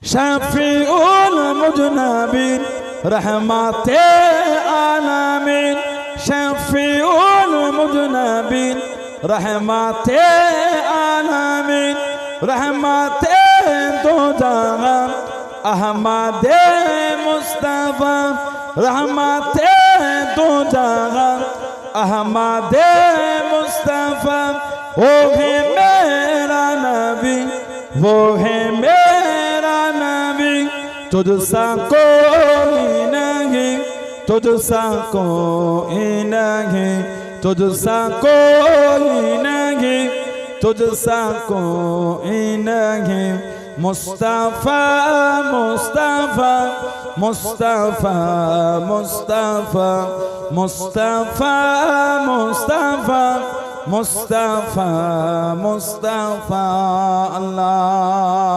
শফিউল মুজনাবিন রহমাতে আলামিন শফিউল মুজনাবিন রহমাতে আলামিন রহমাতে দো জাহান আহমদে মুস্তাফা রহমাতে দো জাহান আহমদে মুস্তাফা वो है मेरा नबी वो है मेरा नबी तुझसा कोई नहीं तुझसा कोई नहीं तुझसा कोई नहीं तुझसा कोई नहीं मुस्तफा मुस्तफा मुस्तफा मुस्तफा मुस्तफा मुस्तफा मुस्तफा मुस्तफा अल्लाह